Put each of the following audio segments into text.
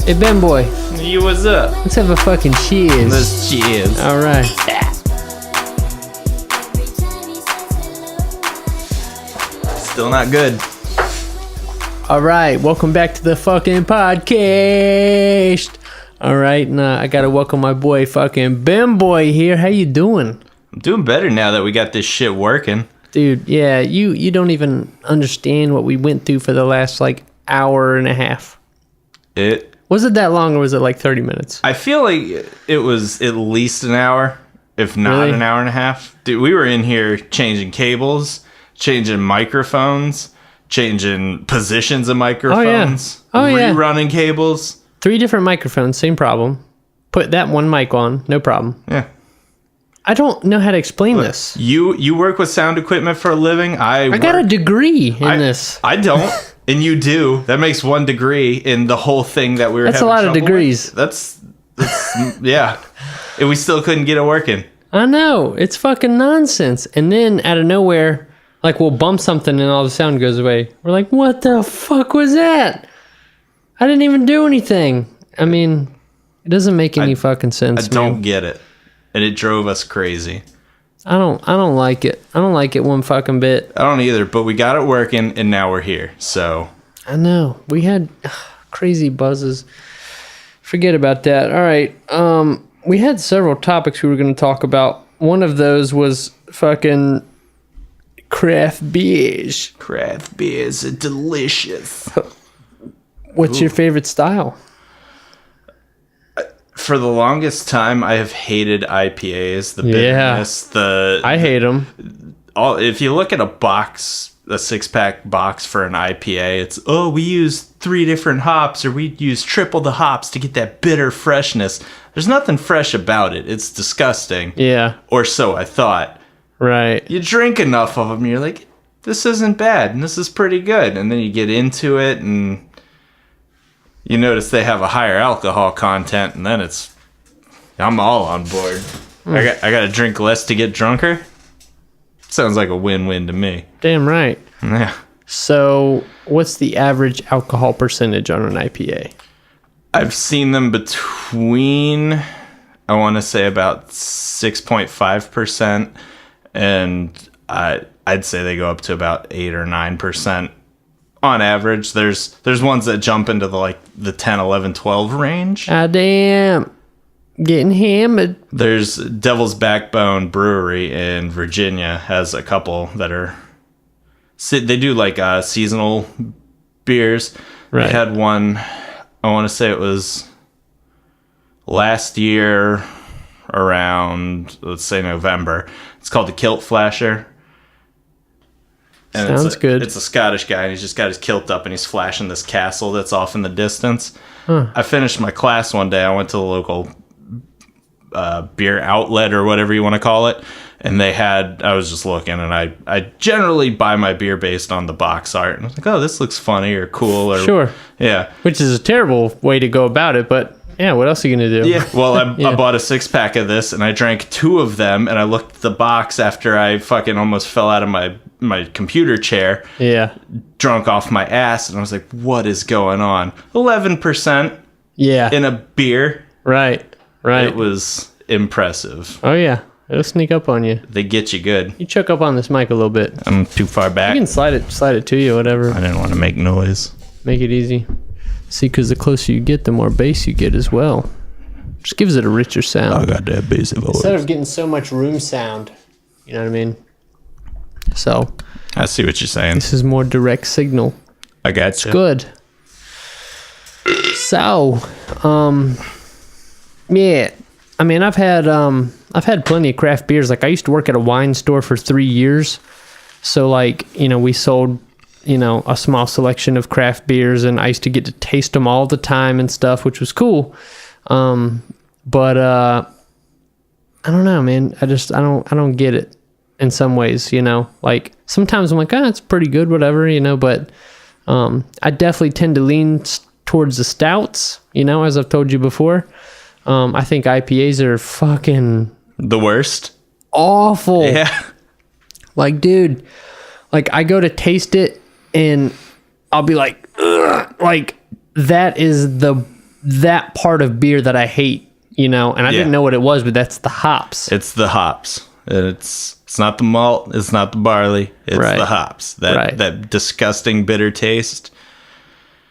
Hey, Ben Boy. You, what's up? Let's have a fucking cheers. Let's cheers. All right. Still not good. All right. Welcome back to the fucking podcast. All right. And I got to welcome my boy fucking Ben Boy here. How you doing? I'm doing better now that we got this shit working. Dude, yeah. You don't even understand what we went through for the last, like, hour and a half. Was it that long or was it like 30 minutes? I feel like it was at least an hour, if not Really? an hour and a half. Dude, we were in here changing cables, changing microphones, changing positions of microphones, rerunning cables. 3 different microphones, same problem. Put that one mic on, no problem. Yeah. I don't know how to explain this. You work with sound equipment for a living. I got a degree in this. I don't. And you do. That makes 1 degree in the whole thing that we were That's having a lot of trouble degrees. with. That's yeah. And we still couldn't get it working. I know. It's fucking nonsense. And then out of nowhere, like we'll bump something and all the sound goes away. We're like, what the fuck was that? I didn't even do anything. I mean, it doesn't make any fucking sense. I don't get it. And it drove us crazy. I don't like it. I don't like it one fucking bit. I don't either, but we got it working and now we're here. So I know. We had crazy buzzes. Forget about that. All right. We had several topics we were going to talk about. One of those was fucking craft beers. craft beers are delicious. What's your favorite style? For the longest time, I have hated IPAs. The bitterness, I hate them. If you look at a box, a 6-pack box for an IPA, it's, we use 3 different hops, or we use triple the hops to get that bitter freshness. There's nothing fresh about it. It's disgusting. Yeah. Or so I thought. Right. You drink enough of them, you're like, this isn't bad, and this is pretty good. And then you get into it, and you notice they have a higher alcohol content, and then I'm all on board. I got to drink less to get drunker. Sounds like a win-win to me. Damn right. Yeah. So, what's the average alcohol percentage on an IPA? I've seen them between, I want to say about 6.5%, and I'd say they go up to about 8 or 9%. On average. There's ones that jump into the 10, 11, 12 range. Ah, damn. Getting hammered. There's Devil's Backbone Brewery in Virginia has a couple that are, they do seasonal beers. Right. They had one, I want to say it was last year around, let's say November. It's called the Kilt Flasher. And Sounds good. It's a Scottish guy, and he's just got his kilt up, and he's flashing this castle that's off in the distance. Huh. I finished my class one day. I went to the local beer outlet, or whatever you want to call it, and I was just looking, and I generally buy my beer based on the box art. And I was like, this looks funny or cool. Or, sure. Yeah. Which is a terrible way to go about it, but yeah, what else are you going to do? Yeah, well, I bought a 6-pack of this, and I drank 2 of them, and I looked at the box after I fucking almost fell out of my computer chair. Yeah. Drunk off my ass, and I was like, what is going on? 11% in a beer. Right. It was impressive. Oh, yeah. It'll sneak up on you. They get you good. You choke up on this mic a little bit. I'm too far back. You can slide it to you, whatever. I didn't want to make noise. Make it easy. See, because the closer you get, the more bass you get as well. Just gives it a richer sound. I got that bass voice. Instead of getting so much room sound. You know what I mean? So. I see what you're saying. This is more direct signal. I got you. Good. So, yeah. I mean, I've had plenty of craft beers. Like, I used to work at a wine store for 3 years. So, we sold, a small selection of craft beers, and I used to get to taste them all the time and stuff, which was cool. But I don't know, man. I don't get it in some ways, Like, sometimes I'm like, it's pretty good, whatever, but I definitely tend to lean towards the stouts, as I've told you before. I think IPAs are fucking the worst. Awful. Yeah. Like, dude, like I go to taste it and I'll be like, ugh, like that is that part of beer that I hate, you know, and I didn't know what it was, but that's the hops. It's the hops. It's not the malt. It's not the barley. It's the hops. That disgusting bitter taste.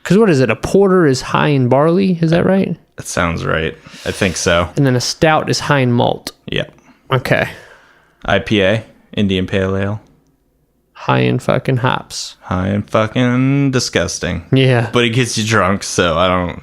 Because what is it? A porter is high in barley. Is that right? That sounds right. I think so. And then a stout is high in malt. Yep. Okay. IPA, Indian Pale Ale. High in fucking hops. High and fucking disgusting. Yeah. But it gets you drunk, so I don't...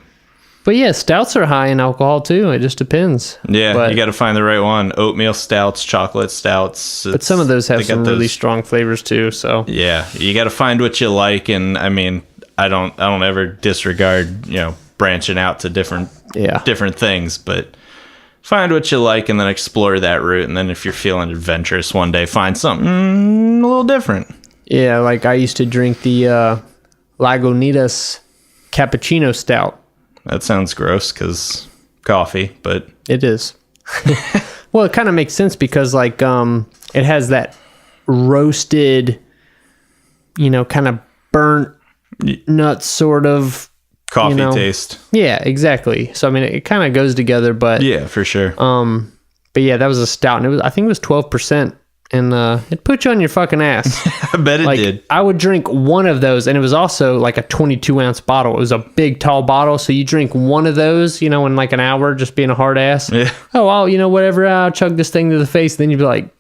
But yeah, stouts are high in alcohol too. It just depends. Yeah, but, you got to find the right one. Oatmeal stouts, chocolate stouts. But some of those have some really strong flavors too, so... Yeah, you got to find what you like, and I mean, I don't ever disregard, you know, branching out to different things, but find what you like and then explore that route. And then if you're feeling adventurous one day, find something a little different. Yeah, like I used to drink the Lagunitas cappuccino stout. That sounds gross because coffee, but it is. Well, it kind of makes sense because like it has that roasted, you know, kind of burnt nut sort of coffee taste. Yeah, exactly. So I mean, it kind of goes together, but yeah, for sure. But yeah, that was a stout, and I think it was 12%, and it put you on your fucking ass. I bet it did. I would drink one of those, and it was also like a 22-ounce bottle. It was a big, tall bottle, so you drink one of those, you know, in like an hour, just being a hard ass. Yeah. Oh, I'll, you know, whatever. I'll chug this thing to the face. Then you'd be like,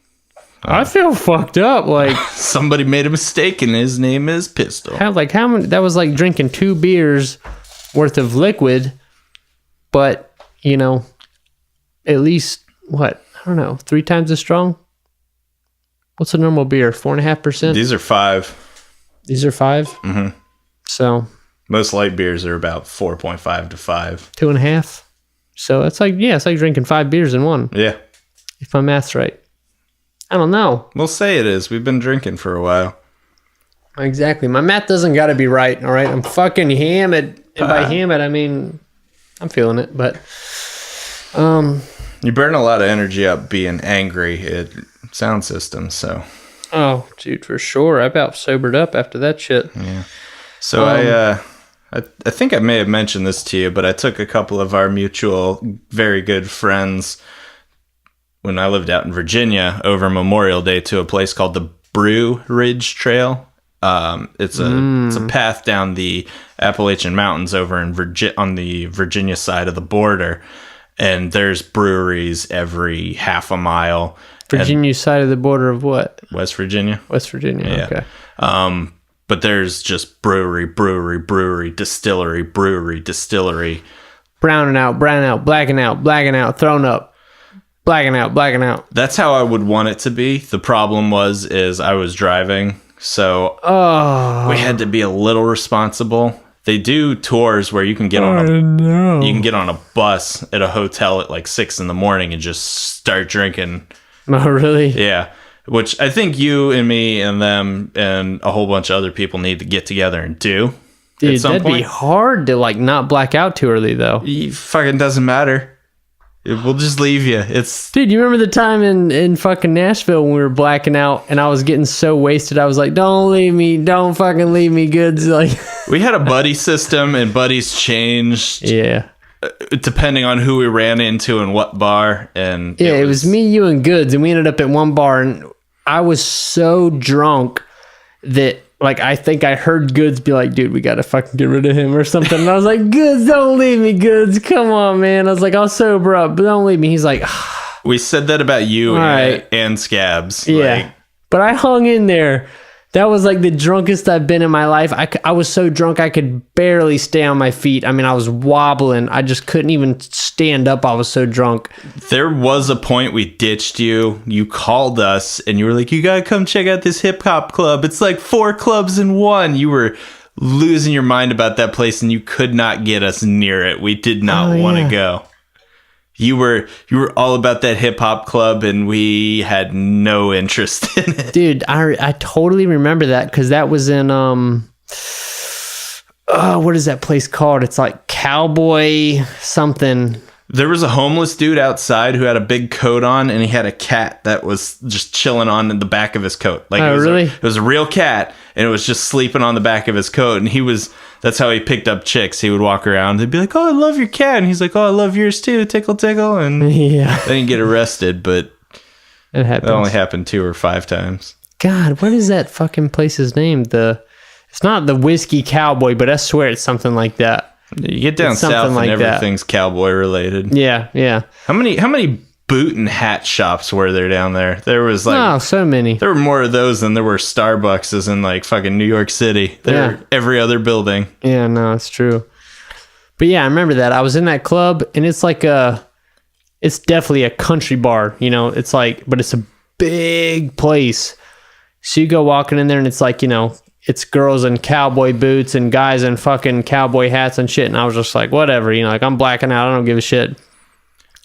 I feel fucked up. Like somebody made a mistake, and his name is Pistol. How many? That was like drinking 2 beers worth of liquid, but you know, at least what? I don't know, 3 times as strong. What's a normal beer? 4.5%. These are 5. These are 5. Mm-hmm. So most light beers are about 4.5 to 5. 2.5. So it's like it's like drinking 5 beers in one. Yeah, if my math's right. I don't know. We'll say it is. We've been drinking for a while. Exactly. My math doesn't got to be right. All right. I'm fucking hammered. And by hammered, I mean, I'm feeling it. But, you burn a lot of energy up being angry at sound systems, so. Oh, dude, for sure. I about sobered up after that shit. Yeah. So I think I may have mentioned this to you, but I took a couple of our mutual, very good friends when I lived out in Virginia over Memorial Day to a place called the Brew Ridge Trail. It's a path down the Appalachian Mountains over in on the Virginia side of the border, and there's breweries every half a mile. Virginia side of the border of what? West Virginia. West Virginia. Yeah. Okay. But there's just brewery, distillery, browning out, blacking out, thrown up. Blacking out. That's how I would want it to be. The problem is I was driving, so we had to be a little responsible. They do tours where you can get on a bus at a hotel at like 6 a.m. and just start drinking. Oh, really? Yeah. Which I think you and me and them and a whole bunch of other people need to get together and do. Dude, that'd be hard to like not black out too early though. It fucking doesn't matter. We'll just leave you. Dude, you remember the time in fucking Nashville when we were blacking out and I was getting so wasted? I was like, don't leave me. Don't fucking leave me, goods. Like, we had a buddy system and buddies changed. Yeah. Depending on who we ran into and what bar. And yeah, it was me, you, and Goods. And we ended up at one bar and I was so drunk that like, I think I heard Goods be like, dude, we got to fucking get rid of him or something. And I was like, Goods, don't leave me, Goods. Come on, man. I was like, I'll sober up, but don't leave me. He's like, we said that about you and Scabs. Yeah. Like, but I hung in there. That was like the drunkest I've been in my life. I was so drunk I could barely stay on my feet. I mean, I was wobbling. I just couldn't even stand up. I was so drunk. There was a point we ditched you. You called us and you were like, you gotta come check out this hip hop club. It's like 4 clubs in one. You were losing your mind about that place and you could not get us near it. We did not want to go. You were all about that hip hop club, and we had no interest in it. Dude, I totally remember that because that was in what is that place called? It's like Cowboy something. There was a homeless dude outside who had a big coat on, and he had a cat that was just chilling on in the back of his coat. Like, oh, really? It was a real cat, and it was just sleeping on the back of his coat. And that's how he picked up chicks. He would walk around. They'd be like, "Oh, I love your cat," and he's like, "Oh, I love yours too. Tickle, tickle." And yeah, then he'd get arrested, but it happens. that only happened 2 or 5 times. God, what is that fucking place's name? It's not the Whiskey Cowboy, but I swear it's something like that. You get down south and everything's cowboy related. Yeah, yeah. How many boot and hat shops were there down there? There was so many. There were more of those than there were Starbucks in like fucking New York City. There were every other building. Yeah, no, it's true. But yeah, I remember that. I was in that club, and it's definitely a country bar, you know. It's like, but it's a big place. So you go walking in there, and it's like, you know, it's girls in cowboy boots and guys in fucking cowboy hats and shit. And I was just like, whatever, you know, like I'm blacking out. I don't give a shit.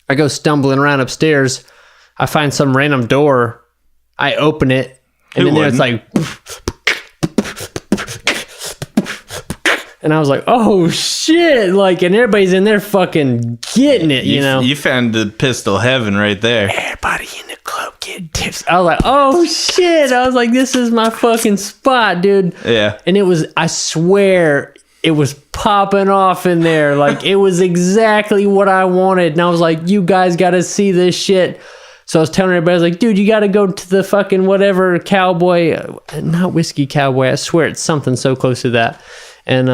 I go stumbling around upstairs. I find some random door. I open it. And in there it's like... And I was like, oh, shit. Like, and everybody's in there fucking getting it, you know? You found the pistol heaven right there. Everybody in the club getting tips. I was like, oh, shit. I was like, this is my fucking spot, dude. Yeah. And it was, I swear, it was popping off in there. Like, it was exactly what I wanted. And I was like, you guys got to see this shit. So I was telling everybody, I was like, dude, you got to go to the fucking whatever cowboy. Not Whiskey Cowboy. I swear it's something so close to that. And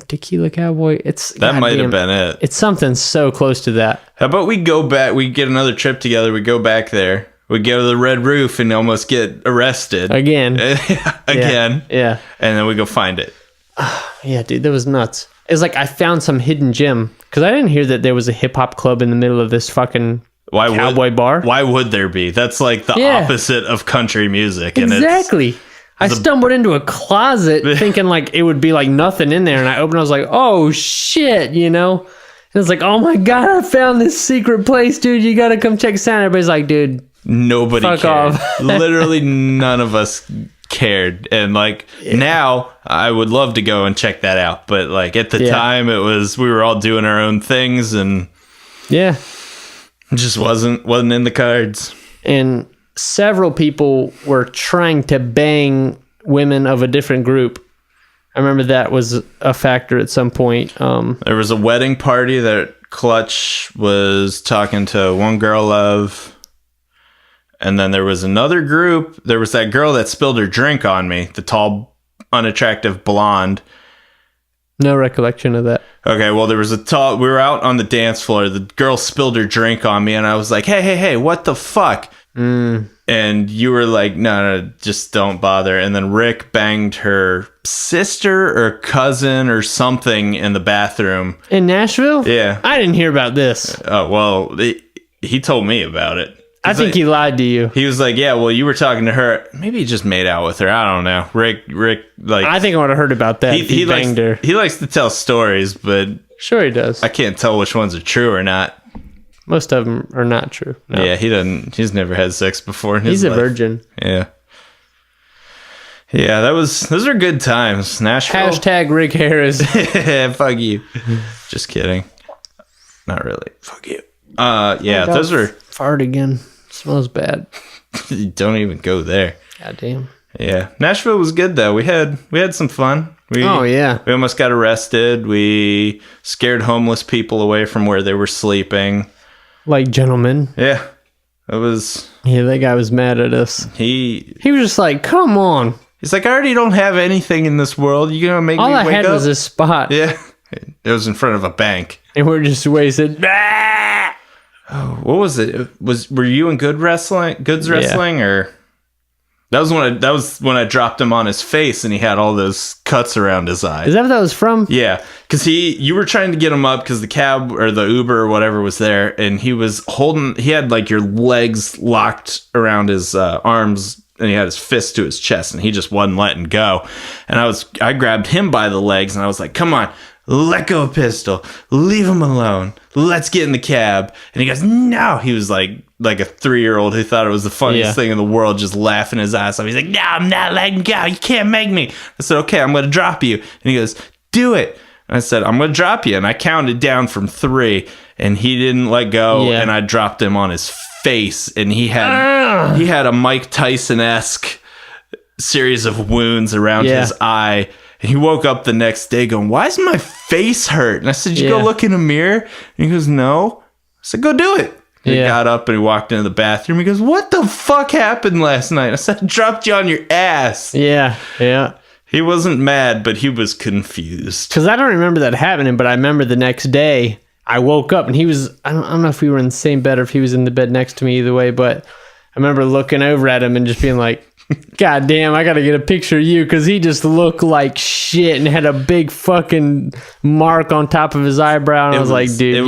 Tequila Cowboy, that might have been it. It's something so close to that. How about we go back, we get another trip together, we go back there, we go to the Red Roof and almost get arrested again. Yeah. And then we go find it. Yeah, dude, that was nuts. It's like I found some hidden gem because I didn't hear that there was a hip hop club in the middle of this fucking cowboy bar. Why would there be? That's like the opposite of country music. Exactly. I stumbled into a closet thinking like it would be like nothing in there, and I opened it, I was like, oh shit, you know? And it's like, oh my god, I found this secret place, dude. You gotta come check this out. Everybody's like, dude, nobody fuck cared. off. Literally none of us cared. And like now I would love to go and check that out. But like at the time we were all doing our own things, and it just wasn't in the cards. And several people were trying to bang women of a different group. I remember that was a factor at some point. There was a wedding party that Clutch was talking to one girl of. And then there was another group. There was that girl that spilled her drink on me, the tall, unattractive blonde. No recollection of that. Okay, well, there was we were out on the dance floor. The girl spilled her drink on me, and I was like, hey, what the fuck? And you were like, no, just don't bother. And then Rick banged her sister or cousin or something in the bathroom. In Nashville? Yeah. I didn't hear about this. Oh, well, he told me about it. I think he lied to you. He was like, yeah, well, you were talking to her. Maybe he just made out with her. I don't know. Rick, like... I think I would have heard about that. He banged her. He likes to tell stories, but... Sure he does. I can't tell which ones are true or not. Most of them are not true. No. Yeah, he's never had sex before in his life. He's a virgin. Yeah. Yeah, those are good times. Nashville. Hashtag Rick Harris. Fuck you. Just kidding. Not really. Fuck you. Yeah, those are... Fart again. Smells bad. Don't even go there. God damn. Yeah. Nashville was good though. We had some fun. We almost got arrested. We scared homeless people away from where they were sleeping. Like gentlemen. Yeah. It was... Yeah, that guy was mad at us. He was just like, come on. He's like, I already don't have anything in this world. You gonna make me wake up? All I had was a spot. Yeah. It was in front of a bank. And we're just wasted. Oh, what was it? Were you in Goods Wrestling or... That was when I dropped him on his face and he had all those cuts around his eyes. Is that what that was from? Yeah, because you were trying to get him up because the cab or the Uber or whatever was there, and he had like your legs locked around his arms, and he had his fist to his chest, and he just wasn't letting go. And I grabbed him by the legs, and I was like, "Come on, let go of Pistol, leave him alone. Let's get in the cab." And he goes, "No." He was like a 3-year-old who thought it was the funniest thing in the world, just laughing his ass off. He's like, "No, I'm not letting go. You can't make me." I said, "Okay, I'm going to drop you." And he goes, "Do it." And I said, I'm going to drop you. And I counted down from 3, and he didn't let go. Yeah. And I dropped him on his face, and he had a Mike Tyson-esque series of wounds around his eye. And he woke up the next day going, why is my face hurt? And I said, you go look in a mirror? And he goes, no. I said, go do it. And he got up and he walked into the bathroom. He goes, what the fuck happened last night? I said, I dropped you on your ass. Yeah. He wasn't mad, but he was confused. Because I don't remember that happening, but I remember the next day I woke up and he was, I don't know if we were in the same bed or if he was in the bed next to me, either way, but I remember looking over at him and just being like, God damn, I gotta get a picture of you, because he just looked like shit and had a big fucking mark on top of his eyebrow. And I was like, dude, it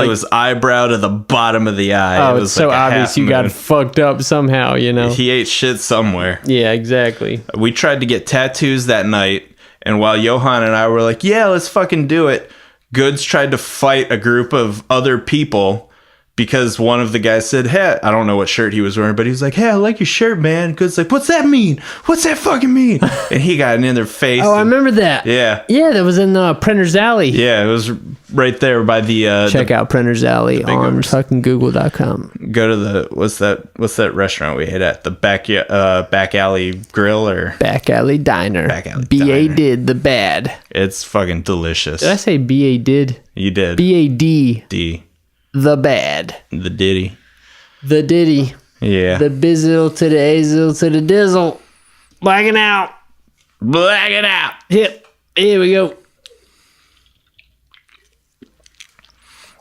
was eyebrow to the bottom of the eye. Oh, it was it's so like obvious you got fucked up somehow, you know? He ate shit somewhere. Yeah, exactly. We tried to get tattoos that night, and while Johan and I were like, yeah, let's fucking do it, Goods tried to fight a group of other people. Because one of the guys said, hey, I don't know what shirt he was wearing, but he was like, hey, I like your shirt, man. Good's like, what's that mean? What's that fucking mean? And he got in their face. Oh, I remember that. Yeah. Yeah, that was in Printer's Alley. Yeah, it was right there by the... Check out Printer's Alley on fucking google.com. Go to the... What's that restaurant we ate at? The Back Alley Grill or... Back Alley Diner. Back Alley B.A. Diner. did the bad. It's fucking delicious. Did I say B.A. did? You did. B.A.D. D. The bad. The Diddy. The Diddy. Yeah. The bizzle to the azill to the dizzle. Blacking out. Blacking out. Yep. Here we go.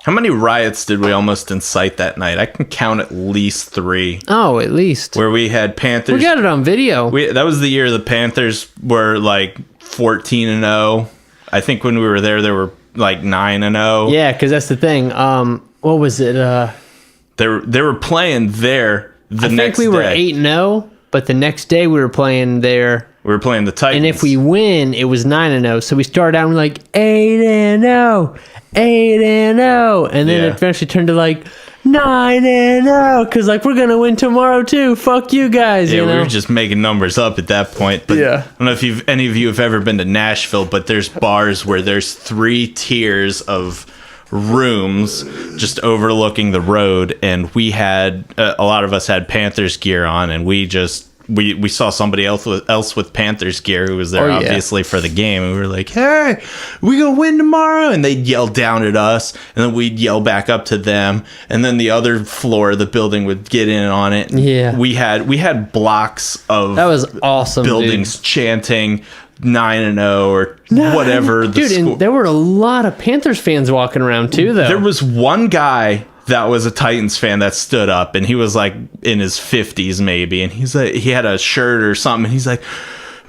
How many riots did we almost incite that night? I can count at least 3. Oh, at least. Where we had Panthers. We got it on video. That was the year the Panthers were like 14-0. I think when we were there, they were like 9-0. Yeah, because that's the thing. What was it? They were playing there the next day. I think we were 8-0, but the next day we were playing there. We were playing the Titans. And if we win, it was 9-0. So we started out like 8-0, 8-0, and then it eventually turned to like 9-0, because like we're gonna win tomorrow too. Fuck you guys. Yeah, you know? we were just making numbers up at that point. But I don't know if any of you have ever been to Nashville, but there's bars where there's 3 tiers of rooms just overlooking the road, and we had a lot of us had Panthers gear on, and we saw somebody else with Panthers gear who was there obviously for the game, and we were like, hey, we gonna win tomorrow, and they'd yell down at us, and then we'd yell back up to them, and then the other floor of the building would get in on it. Yeah, we had blocks of that was awesome buildings chanting 9-0 or whatever. Dude, and there were a lot of Panthers fans walking around too, though. There was one guy that was a Titans fan that stood up, and he was like in his 50s maybe, and he's like, he had a shirt or something, and he's like,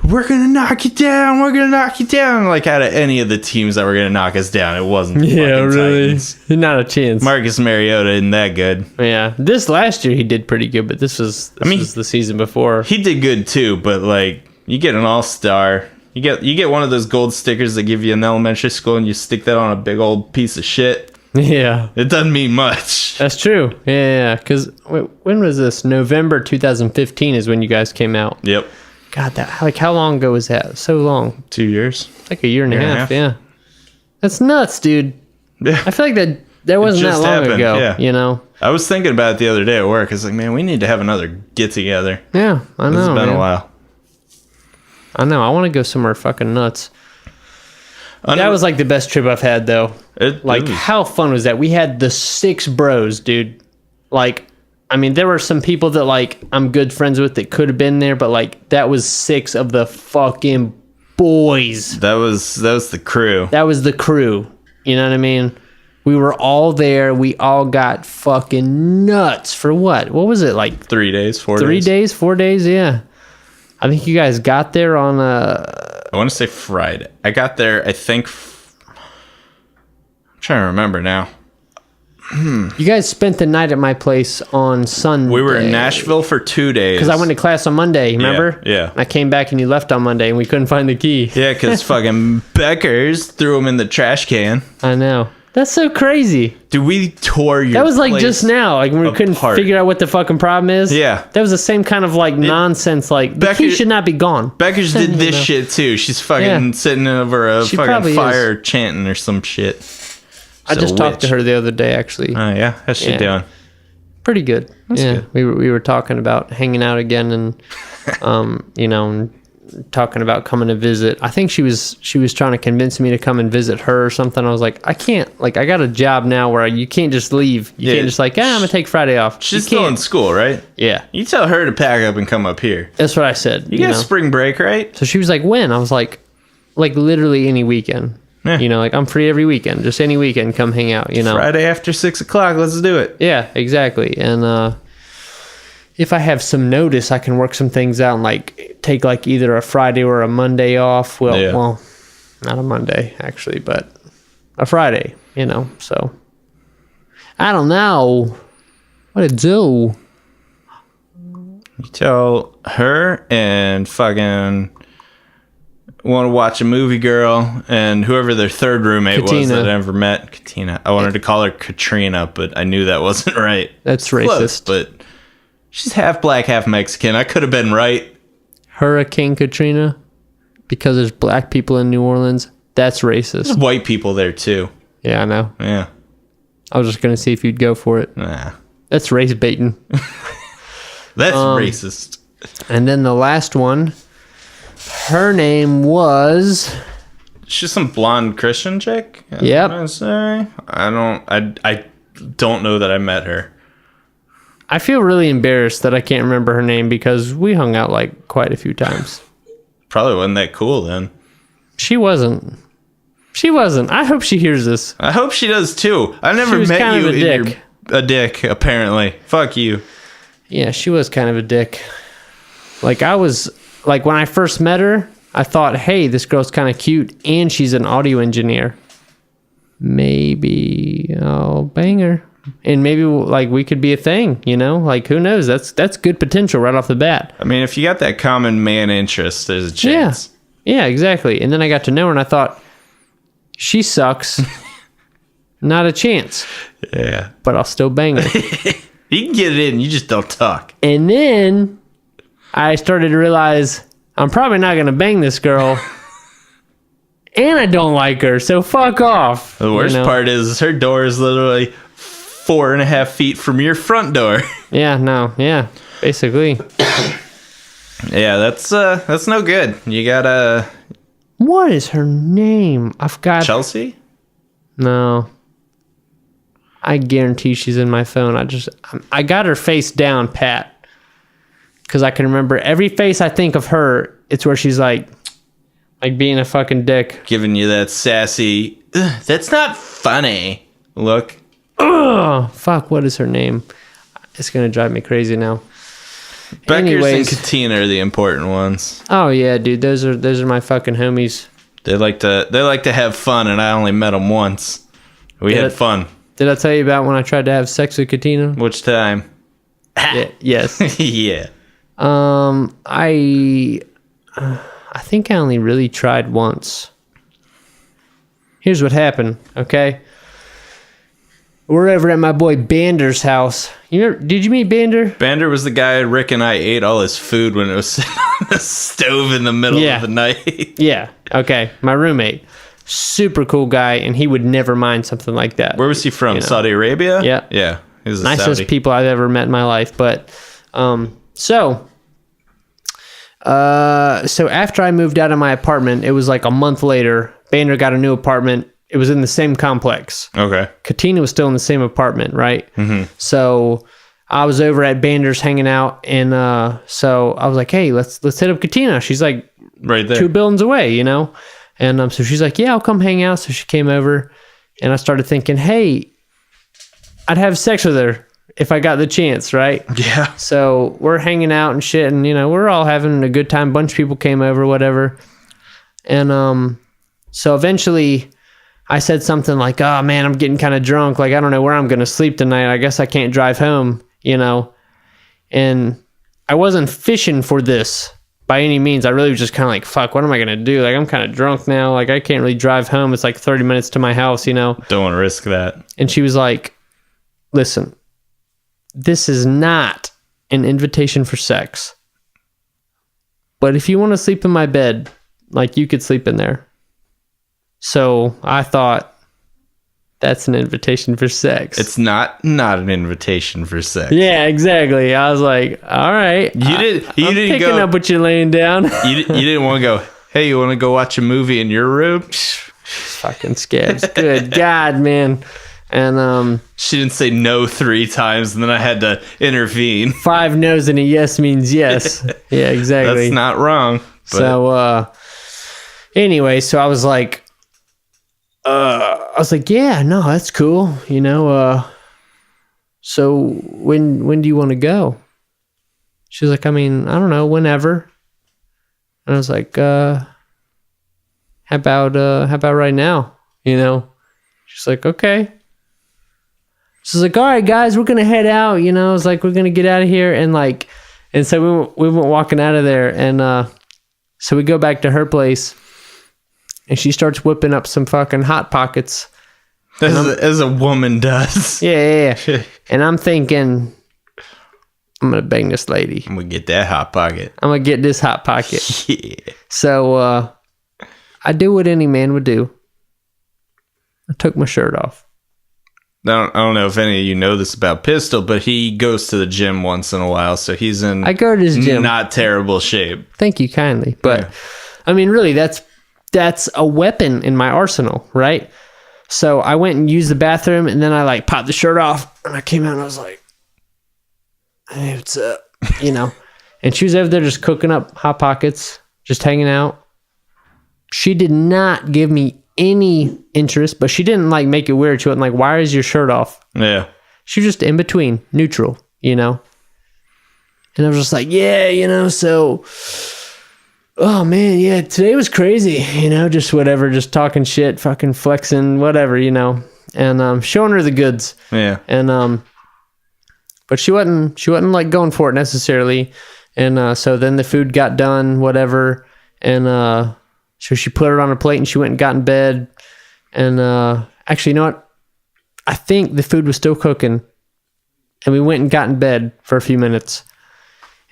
we're gonna knock you down, we're gonna knock you down. Like, out of any of the teams that were gonna knock us down, it wasn't the fucking Titans. Not a chance. Marcus Mariota isn't that good. Yeah, this last year he did pretty good, but this was the season before. He did good too, but like, you get an all-star, you get one of those gold stickers they give you in elementary school, and you stick that on a big old piece of shit. Yeah, it doesn't mean much. That's true. Yeah, because when was this? November 2015 is when you guys came out. Yep. God, how long ago was that? So long. 2 years. Like a year and a half. Yeah. That's nuts, dude. Yeah. I feel like that wasn't that long ago. Yeah. You know. I was thinking about it the other day at work. I was like, man, we need to have another get together. Yeah, I know. It's been a while. I know. I want to go somewhere fucking nuts. That was like the best trip I've had, though. How fun was that? We had the 6 bros, dude. Like, I mean, there were some people that like I'm good friends with that could have been there, but like that was 6 of the fucking boys. That was the crew. That was the crew. You know what I mean? We were all there. We all got fucking nuts for what? What was it, like 3 days, 4 days? 3 days, 4 days, yeah. I think you guys got there on I want to say Friday. I got there, I think... I'm trying to remember now. You guys spent the night at my place on Sunday. We were in Nashville for 2 days. Because I went to class on Monday, remember? Yeah. I came back and you left on Monday and we couldn't find the key. Yeah, because fucking Beckers threw them in the trash can. I know. That's so crazy. Dude, we tore your That was like place just now. Like we couldn't apart. figure out what the fucking problem is. Yeah. That was the same kind of like nonsense. Like the key should not be gone. Beckers did this shit too. She's fucking sitting over a She fucking probably fire chanting or some shit. I just talked to her the other day, actually. Oh yeah, how's she doing? Pretty good. That's good. We were talking about hanging out again, and and talking about coming to visit. I think she was trying to convince me to come and visit her or something. I was like, I can't. Like, I got a job now where you can't just leave. You can't just like, I'm gonna take Friday off. She's still in school, right? Yeah. You tell her to pack up and come up here. That's what I said. You got spring break, right? So she was like, when? I was like literally any weekend. Yeah. Like I'm free every weekend. Just any weekend, come hang out. Friday after 6 o'clock. Let's do it. Yeah, exactly. And if I have some notice, I can work some things out and like take like either a Friday or a Monday off. Well, not a Monday actually, but a Friday. So I don't know what to do. You tell her and fucking want to watch a movie, girl, and whoever their third roommate was that I never met, Katina. I wanted to call her Katrina, but I knew that wasn't right. That's Close, racist. but she's half black, half Mexican. I could have been right. Hurricane Katrina, because there's black people in New Orleans. That's racist. There's white people there too. Yeah, I know. Yeah. I was just gonna see if you'd go for it. Nah. That's race baiting. That's racist. And then the last one, her name was... She's some blonde Christian chick? Yep. I don't know that I met her. I feel really embarrassed that I can't remember her name because we hung out like quite a few times. Probably wasn't that cool then. She wasn't. I hope she hears this. I hope she does too. I never met you and you're a dick, apparently. Fuck you. Yeah, she was kind of a dick. Like when I first met her, I thought, hey, this girl's kind of cute and she's an audio engineer. Maybe I'll bang her. And maybe like we could be a thing, Like who knows? That's good potential right off the bat. I mean, if you got that common man interest, there's a chance. Yeah, exactly. And then I got to know her and I thought, she sucks. Not a chance. Yeah. But I'll still bang her. You can get it in, you just don't talk. And then I started to realize I'm probably not going to bang this girl. And I don't like her, so fuck off. The worst part is her door is literally 4.5 feet from your front door. Yeah, basically. Yeah, that's no good. You gotta... What is her name? I've got... Chelsea? No. I guarantee she's in my phone. I got her face down pat. Because I can remember every face I think of her, it's where she's like being a fucking dick. Giving you that sassy, that's not funny look. Ugh, fuck, what is her name? It's going to drive me crazy now. Beckers and Katina are the important ones. Oh yeah, dude, those are my fucking homies. They like to have fun, and I only met them once. We had fun. Did I tell you about when I tried to have sex with Katina? Which time? Yeah, yes. Yeah. I think I only really tried once. Here's what happened, okay? We're over at my boy Bander's house. Did you meet Bander? Bander was the guy Rick and I ate all his food when it was sitting on the stove in the middle of the night. Yeah, okay. My roommate. Super cool guy, and he would never mind something like that. Where was he from? Saudi Arabia? Yeah. Yeah. He was a nicest Saudi. people I've ever met in my life. But so after I moved out of my apartment, it was like a month later, Bander got a new apartment. It was in the same complex. Okay. Katina was still in the same apartment, right? Mm-hmm. So I was over at Bander's hanging out, and so I was like, hey, let's hit up Katina. She's like right there, 2 buildings away, And so she's like, yeah, I'll come hang out. So she came over, and I started thinking, hey, I'd have sex with her if I got the chance, right? Yeah. So we're hanging out and shit, and we're all having a good time. Bunch of people came over, whatever. And so eventually I said something like, oh man, I'm getting kind of drunk. Like, I don't know where I'm gonna sleep tonight. I guess I can't drive home, And I wasn't fishing for this, by any means. I really was just kind of like, fuck, what am I going to do? Like, I'm kind of drunk now. Like, I can't really drive home. It's like 30 minutes to my house, you know? Don't want to risk that. And she was like, listen, this is not an invitation for sex. But if you want to sleep in my bed, like, you could sleep in there. So I thought, that's an invitation for sex. It's not an invitation for sex. Yeah, exactly. I was like, all right. You didn't picking go up what you're laying down. You didn't want to go, hey, you want to go watch a movie in your room? Fucking scabs. Good God, man. And she didn't say no 3 times, and then I had to intervene. 5 no's and a yes means yes. Yeah, exactly. That's not wrong. But. So anyway, so I was like, yeah, no, that's cool. You know, so when do you want to go? She was like, I mean, I don't know, whenever. And I was like, how about right now? You know? She's like, okay. She's like, all right, guys, we're gonna head out. You know, it's like, we're gonna get out of here, and so we went walking out of there, and so we go back to her place. And she starts whipping up some fucking Hot Pockets. As a woman does. Yeah. And I'm thinking, I'm going to bang this lady. I'm going to get that Hot Pocket. I'm going to get this Hot Pocket. Yeah. So I do what any man would do. I took my shirt off. I don't know if any of you know this about Pistol, but he goes to the gym once in a while. So he's in I go to his gym. Not terrible shape. Thank you kindly. But, yeah. I mean, really, that's a weapon in my arsenal, right? So I went and used the bathroom, and then I like popped the shirt off, and I came out and I was like, hey, what's up? You know? And she was over there just cooking up Hot Pockets, just hanging out. She did not give me any interest, but she didn't like make it weird. She wasn't like, why is your shirt off? Yeah. She was just in between, neutral, you know? And I was just like, yeah, you know, so... Oh man, yeah, today was crazy, you know, just whatever, just talking shit, fucking flexing, whatever, you know, and showing her the goods. Yeah. And but she wasn't like going for it necessarily. And so then the food got done, whatever, and so she put it on her plate and she went and got in bed. And actually, you know what? I think the food was still cooking, and we went and got in bed for a few minutes.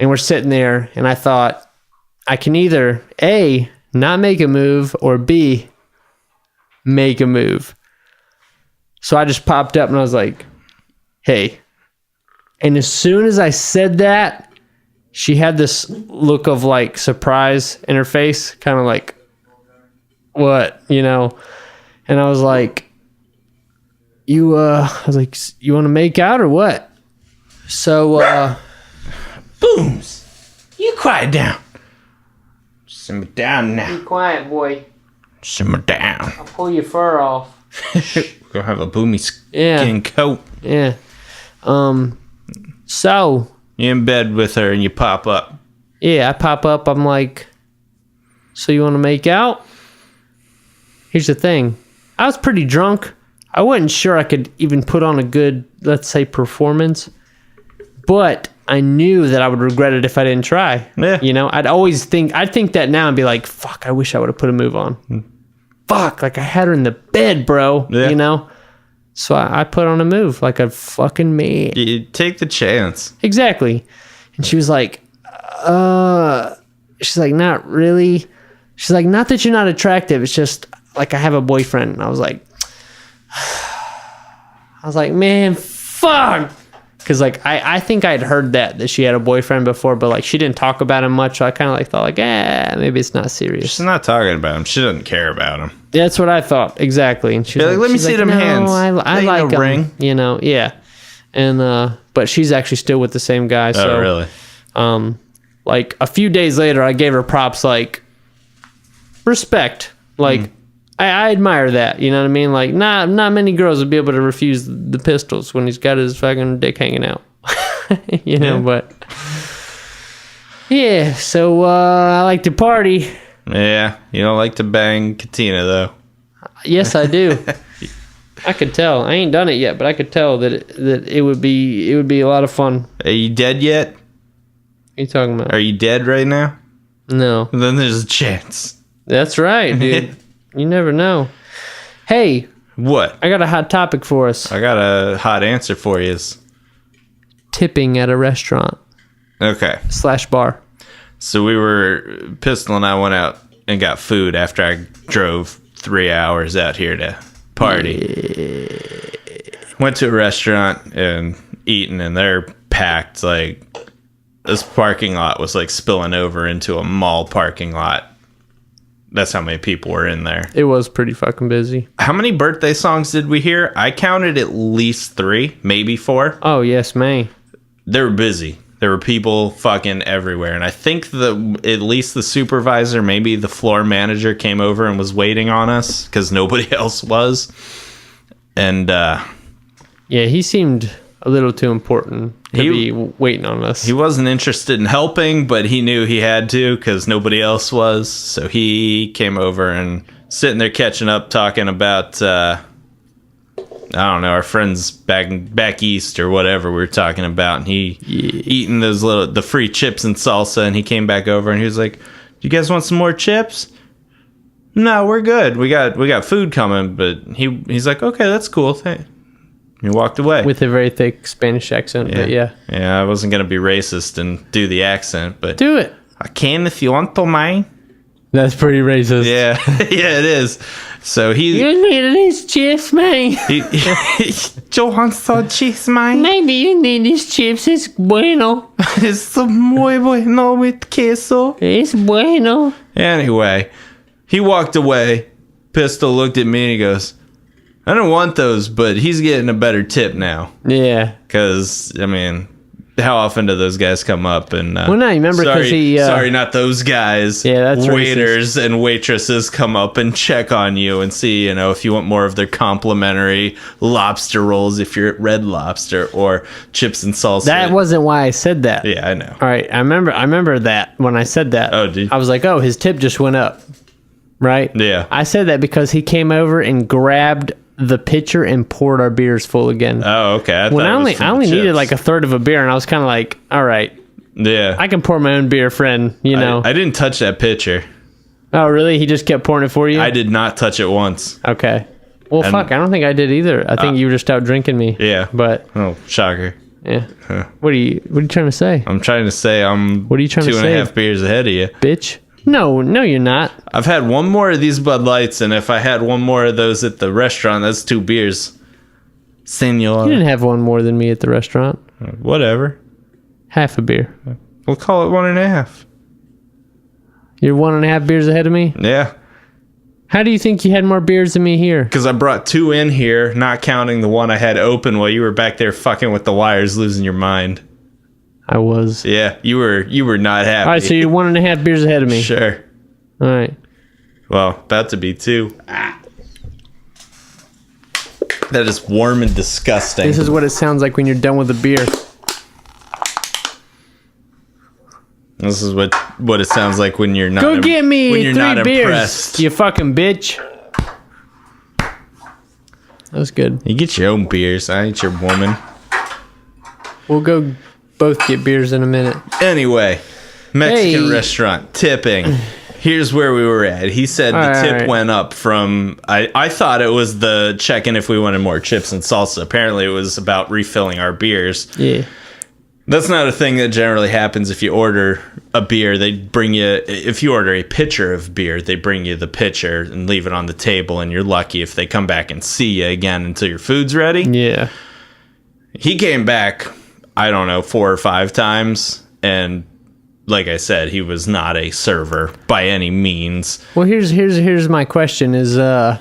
And we're sitting there, and I thought, I can either A, not make a move, or B, make a move. So I just popped up and I was like, hey. And as soon as I said that, she had this look of like surprise in her face, kind of like, what, you know? And I was like, you want to make out or what? So, Booms, you quiet down. Simmer down now. Be quiet, boy. Simmer down. I'll pull your fur off. We're gonna have a boomy skin coat. Yeah. So. You're in bed with her and you pop up. Yeah, I pop up. I'm like, so you want to make out? Here's the thing. I was pretty drunk. I wasn't sure I could even put on a good, let's say, performance. But I knew that I would regret it if I didn't try. Yeah. You know, I'd think that now and be like, fuck, I wish I would have put a move on. Fuck, like I had her in the bed, bro. Yeah. You know? So I put on a move like a fucking man. You take the chance. Exactly. And she was like, she's like, not really. She's like, not that you're not attractive. It's just like I have a boyfriend. And I was like, man, fuck. Because, like, I think I'd heard that she had a boyfriend before, but, like, she didn't talk about him much, so I kind of, like, thought, like, maybe it's not serious. She's not talking about him. She doesn't care about him. That's what I thought, exactly. And she's like, let me see them hands. I like no him, ring. you know, yeah. And, but she's actually still with the same guy, so. Oh, really? Like, a few days later, I gave her props, like, respect. Like, I admire that, you know what I mean? Like, not many girls would be able to refuse the pistols when he's got his fucking dick hanging out. You know, but... Yeah, so I like to party. Yeah, you don't like to bang Katina, though. Yes, I do. I could tell. I ain't done it yet, but I could tell that it would be a lot of fun. Are you dead yet? What are you talking about? Are you dead right now? No. then there's a chance. That's right, dude. You never know. Hey, What? I got a hot topic for us. I got a hot answer for you. Tipping at a restaurant Okay. / bar. So Pistol and I went out and got food after I drove 3 hours out here to party. Went to a restaurant and eating, and they're packed. Like, this parking lot was like spilling over into a mall parking lot. That's how many people were in there. It was pretty fucking busy. How many birthday songs did we hear? I counted at least 3, maybe 4. Oh, yes, man. They were busy. There were people fucking everywhere. And I think at least the supervisor, maybe the floor manager, came over and was waiting on us because nobody else was. And yeah, he seemed a little too important to be waiting on us. he wasn't interested in helping, but he knew he had to because nobody else was. So he came over and sitting there catching up, talking about I don't know, our friends back east or whatever we were talking about, and he eating the free chips and salsa, and he came back over and he was like, "You guys want some more chips?" "No, we're good. We got food coming." But he's like, "Okay, that's cool." He walked away With a very thick Spanish accent, but yeah. Yeah, I wasn't gonna be racist and do the accent, but Do it. I can if you want to, mine. That's pretty racist. Yeah, yeah, it is. So You need these chips, man. Johan saw cheese, mine. Maybe you need these chips. It's bueno. Es muy bueno with queso. It's bueno. Anyway, he walked away. Pistol looked at me and he goes, "I don't want those, but he's getting a better tip now." Yeah. Because, I mean, how often do those guys come up and... Well, no, you remember because he... sorry, not those guys. Yeah, that's waiters and waitresses come up and check on you and see, if you want more of their complimentary lobster rolls if you're at Red Lobster, or chips and salsa. That wasn't why I said that. Yeah, I know. All right, I remember that when I said that. Oh, did you? I was like, oh, his tip just went up. Right? Yeah. I said that because he came over and grabbed the pitcher and poured our beers full again. Oh, okay. I only needed like a third of a beer, and I was kind of like, all right, yeah, I can pour my own beer, friend. I didn't touch that pitcher. Oh, really? He just kept pouring it for you? I did not touch it once. Okay. Well, fuck, I don't think I did either. I think you were just out drinking me. Yeah. But oh, shocker. Yeah. Huh. What are you trying to say? I'm trying to say What are you trying to say? 2.5 beers ahead of you, bitch. No, you're not. I've had one more of these Bud Lights, and if I had one more of those at the restaurant, that's 2 beers. Senor. You didn't have one more than me at the restaurant. Whatever. Half a beer. We'll call it 1.5. You're 1.5 beers ahead of me? Yeah. How do you think you had more beers than me here? Because I brought 2 in here, not counting the one I had open while you were back there fucking with the wires, losing your mind. I was. Yeah, you were not happy. All right, so you're 1.5 beers ahead of me. Sure. All right. Well, about to be 2. That is warm and disgusting. This is what it sounds like when you're done with a beer. This is what it sounds like when you're not. Go get me when you're 3 not beers, impressed. you fucking bitch. That was good. You get your own beers. I ain't your woman. We'll go both get beers in a minute. Anyway, Mexican Hey. restaurant tipping. Here's where we were at. He said the tip went up from... I thought it was the checking if we wanted more chips and salsa. Apparently, it was about refilling our beers. Yeah. That's not a thing that generally happens if you order a beer. They bring you... If you order a pitcher of beer, they bring you the pitcher and leave it on the table, and you're lucky if they come back and see you again until your food's ready. Yeah. He came back, I don't know, 4 or 5 times, and... Like I said, he was not a server by any means. Well, here's my question is I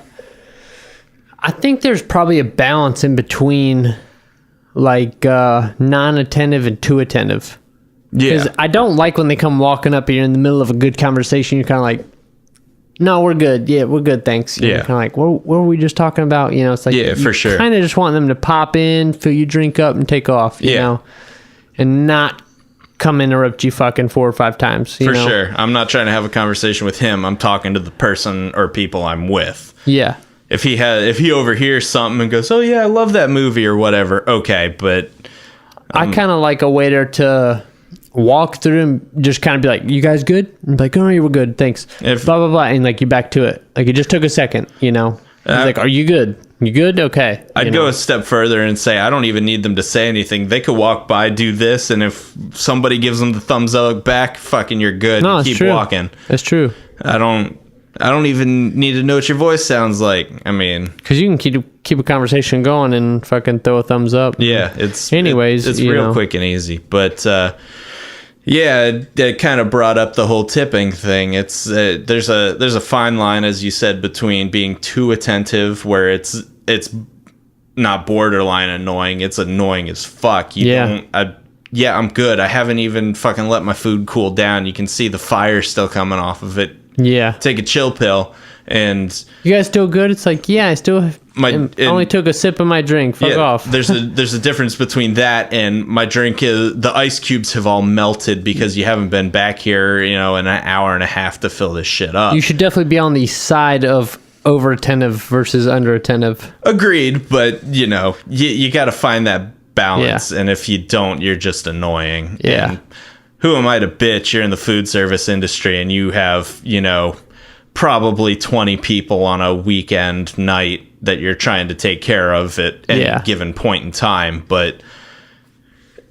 think there's probably a balance in between like non-attentive and too attentive. Yeah. I don't like when they come walking up here in the middle of a good conversation, you're kind of like, no, we're good. Yeah, we're good, thanks. You're kind of like, what were we just talking about? It's like, yeah, for sure. Kind of just want them to pop in, fill your drink up, and take off, you know, and not come interrupt you fucking 4 or 5 times. For sure. I'm not trying to have a conversation with him. I'm talking to the person or people I'm with. Yeah. If he overhears something and goes, "Oh yeah, I love that movie" or whatever, okay, but I kind of like a waiter to walk through and just kind of be like, you guys good? And be like, oh, you were good, thanks. Blah, blah, blah. And like, you back to it. Like, it just took a second, you know? He's like, are you good? You good? Okay. I'd go a step further and say, I don't even need them to say anything. They could walk by, do this, and if somebody gives them the thumbs up back, fucking you're good. No, keep true. walking. That's true. I don't even need to know what your voice sounds like. I mean, because you can keep a conversation going and fucking throw a thumbs up. Yeah, it's real quick and easy. But yeah, it kind of brought up the whole tipping thing. It's there's a fine line, as you said, between being too attentive, where it's not borderline annoying, it's annoying as fuck. I'm good. I haven't even fucking let my food cool down. You can see the fire still coming off of it. Yeah. Take a chill pill. And you guys still good? It's like, yeah, I only took a sip of my drink. Fuck off. There's a difference between that and my drink. The ice cubes have all melted because you haven't been back here, in an hour and a half to fill this shit up. You should definitely be on the side of over attentive versus under attentive. Agreed, but you got to find that balance, and if you don't, you're just annoying. Yeah. And who am I to bitch? You're in the food service industry, and you have probably 20 people on a weekend night that you're trying to take care of at any given point in time. But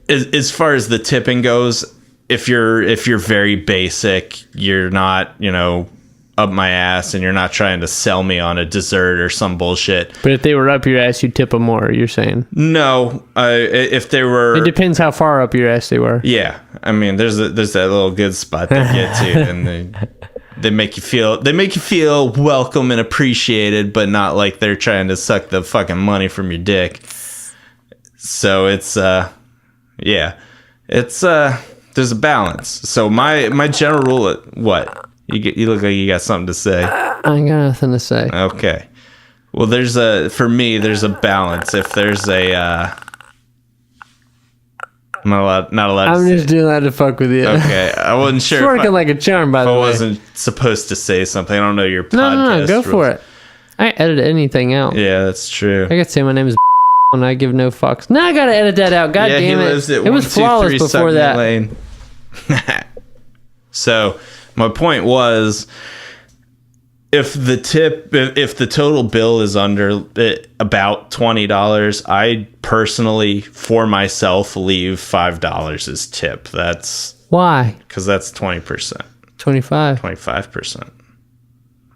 as far as the tipping goes, if you're very basic, you're not up my ass, and you're not trying to sell me on a dessert or some bullshit. But if they were up your ass, you'd tip them more, you're saying? No. If they were... It depends how far up your ass they were. Yeah. I mean, there's that little good spot they get to, and they make you feel welcome and appreciated, but not like they're trying to suck the fucking money from your dick. So it's there's a balance. So my general rule, what? You look like you got something to say. I ain't got nothing to say. Okay. Well, for me, there's a balance. If there's a I'm not allowed I'm just doing that to fuck with you. Okay. I wasn't sure. It's working like a charm, by the way. I wasn't supposed to say something. I don't know your podcast. No, go for it. I edit anything out. Yeah, that's true. I could say my name is and I give no fucks. Now I gotta edit that out. God damn it. It was flawless before that. Lane. So my point was, if the total bill is under about $20, I personally, for myself, leave $5 as tip. That's why? Because that's 20%. 25%.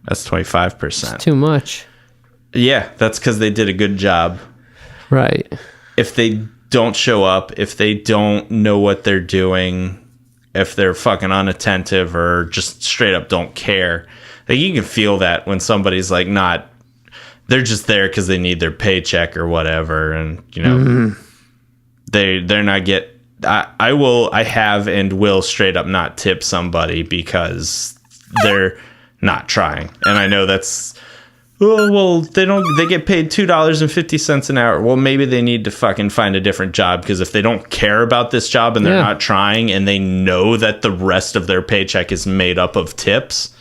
That's 25%. It's too much. Yeah, that's because they did a good job. Right. If they don't show up, if they don't know what they're doing, if they're fucking unattentive or just straight up don't care, like, you can feel that when somebody's like they're just there because they need their paycheck or whatever, and they're not I have and will straight up not tip somebody because they're not trying, and I know that's, well, they get paid $2.50 an hour. Well, maybe they need to fucking find a different job, because if they don't care about this job and they're not trying, and they know that the rest of their paycheck is made up of tips,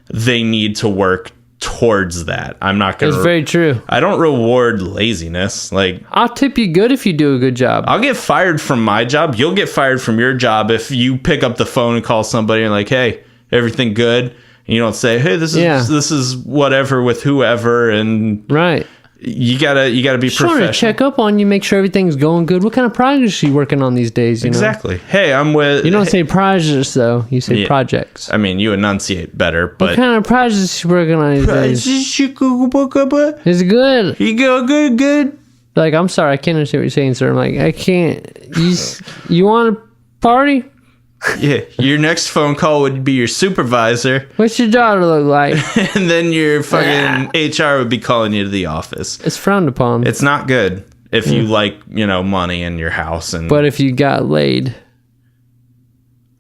they need to work towards that. I'm not gonna. It's very true. I don't reward laziness. Like, I'll tip you good if you do a good job. I'll get fired from my job. You'll get fired from your job if you pick up the phone and call somebody and like, hey, everything good? And you don't say, hey, this is whatever with whoever, and right. You gotta be just professional. Want to check up on you, make sure everything's going good. What kind of projects are you working on these days? Exactly. Hey, I'm with. You don't say projects though. You say projects. I mean, you enunciate better. But what kind of projects you working on these days? It's good. You go good. Like, I'm sorry, I can't understand what you're saying, sir. I'm like, I can't. You want to party? Yeah, your next phone call would be your supervisor. What's your daughter look like? And then your fucking HR would be calling you to the office. It's frowned upon. It's not good if you like, money in your house. But if you got laid,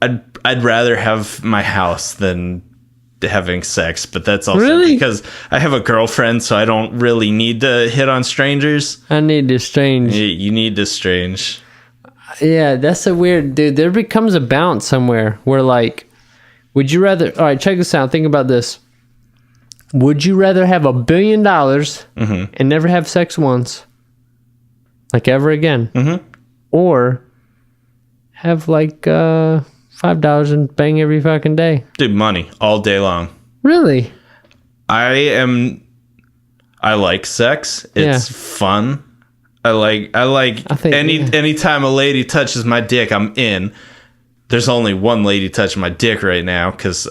I'd rather have my house than having sex. But that's also because I have a girlfriend, so I don't really need to hit on strangers. I need to strange. You need to strange. Yeah, that's a weird, dude. There becomes a balance somewhere where, like, would you rather? All right, check this out. Think about this. Would you rather have $1 billion and never have sex once, like ever again, or have like $5 and bang every fucking day. Dude, money all day long. Really? I like sex. It's fun. I think anytime a lady touches my dick, I'm in. There's only one lady touching my dick right now because,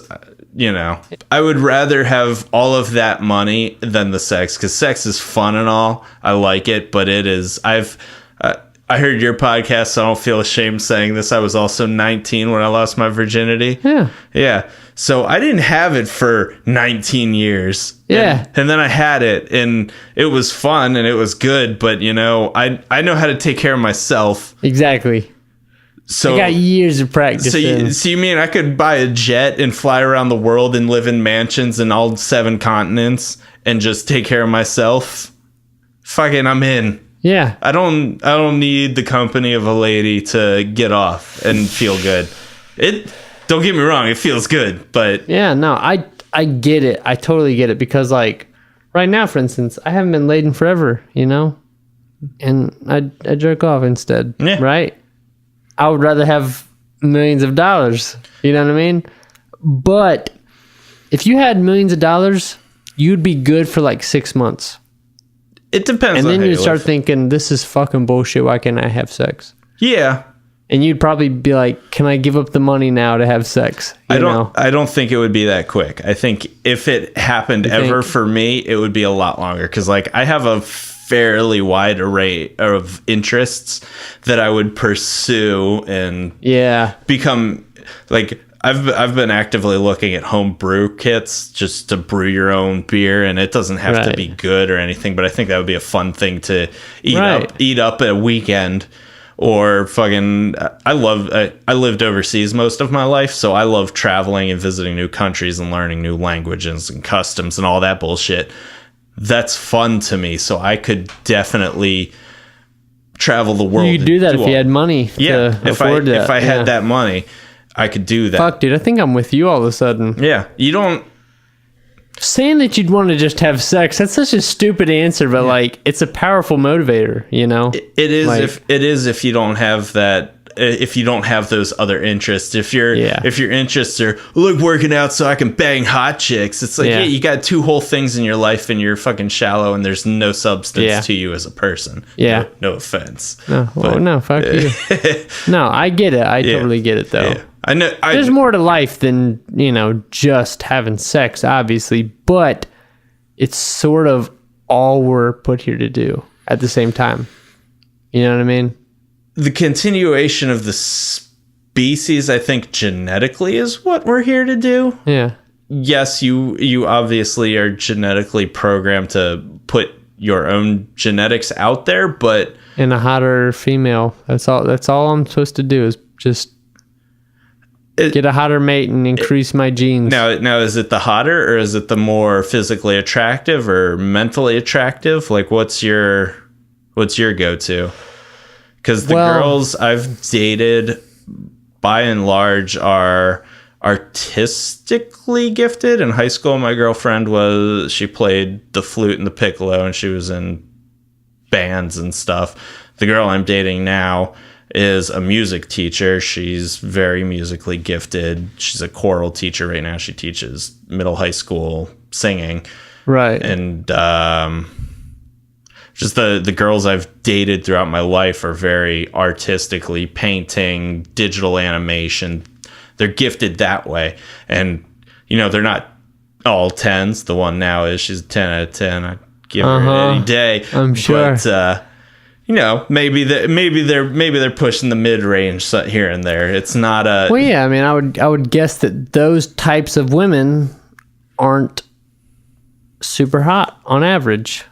I would rather have all of that money than the sex, because sex is fun and all. I like it, but it is. I heard your podcast, so I don't feel ashamed saying this. I was also 19 when I lost my virginity. Yeah. Yeah. So I didn't have it for 19 years. Yeah. And then I had it, and it was fun and it was good, but I know how to take care of myself. Exactly. So I got years of practice. So you mean I could buy a jet and fly around the world and live in mansions in all 7 continents and just take care of myself? Fucking, I'm in. Yeah. I don't need the company of a lady to get off and feel good. Don't get me wrong, it feels good, but yeah, no, I get it. I totally get it, because like right now, for instance, I haven't been laid in forever, and I jerk off instead. Yeah. Right? I would rather have millions of dollars. You know what I mean? But if you had millions of dollars, you'd be good for like 6 months. It depends. And then you'd start thinking, this is fucking bullshit. Why can't I have sex? Yeah. And you'd probably be like, can I give up the money now to have sex? I don't think it would be that quick. I think if it happened for me, it would be a lot longer. Because like I have a fairly wide array of interests that I would pursue and become like I've been actively looking at home brew kits just to brew your own beer, and it doesn't have to be good or anything, but I think that would be a fun thing to eat up at a weekend. Or fucking, I lived overseas most of my life, so I love traveling and visiting new countries and learning new languages and customs and all that bullshit. That's fun to me, so I could definitely travel the world. You could do that if you had money to afford that. If I had that money, I could do that. Fuck, dude, I think I'm with you all of a sudden. Yeah, you don't... Saying that you'd want to just have sex, that's such a stupid answer, but like it's a powerful motivator, It is like, if you don't have that, if you don't have those other interests. If your interests are like working out so I can bang hot chicks, it's like you got 2 whole things in your life and you're fucking shallow and there's no substance to you as a person. Yeah. No offense. No, no, fuck you. No, I get it. I totally get it though. Yeah. I know there's more to life than, just having sex, obviously, but it's sort of all we're put here to do at the same time. You know what I mean? The continuation of the species, I think, genetically is what we're here to do. Yeah. Yes, you obviously are genetically programmed to put your own genetics out there, but... And a hotter female. That's all I'm supposed to do is just... get a hotter mate and increase my genes. Now, is it the hotter or is it the more physically attractive or mentally attractive? Like, what's your go-to? Because the girls I've dated, by and large, are artistically gifted. In high school, my girlfriend she played the flute and the piccolo, and she was in bands and stuff. The girl I'm dating now is a music teacher. She's very musically gifted. She's a choral teacher right now. She teaches middle high school singing. Right. And just the girls I've dated throughout my life are very artistically painting, digital animation. They're gifted that way. And, they're not all 10s. The one now she's a 10 out of 10. I'd give her any day. I'm sure. But, maybe they're pushing the mid range here and there. It's not a... Well, yeah, I mean, I would guess that those types of women aren't super hot on average.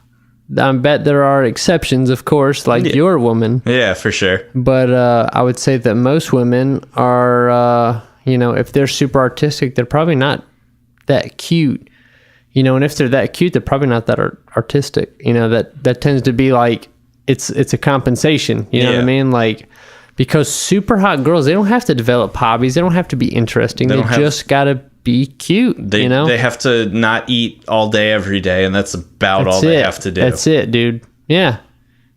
I bet there are exceptions, of course, like your woman. Yeah, for sure. But I would say that most women are, if they're super artistic, they're probably not that cute. And if they're that cute, they're probably not that artistic. That tends to be like, it's a compensation. You know what I mean? Like, because super hot girls, they don't have to develop hobbies. They don't have to be interesting. They just got to be cute. They have to not eat all day every day, and that's all they have to do. That's it, dude. Yeah.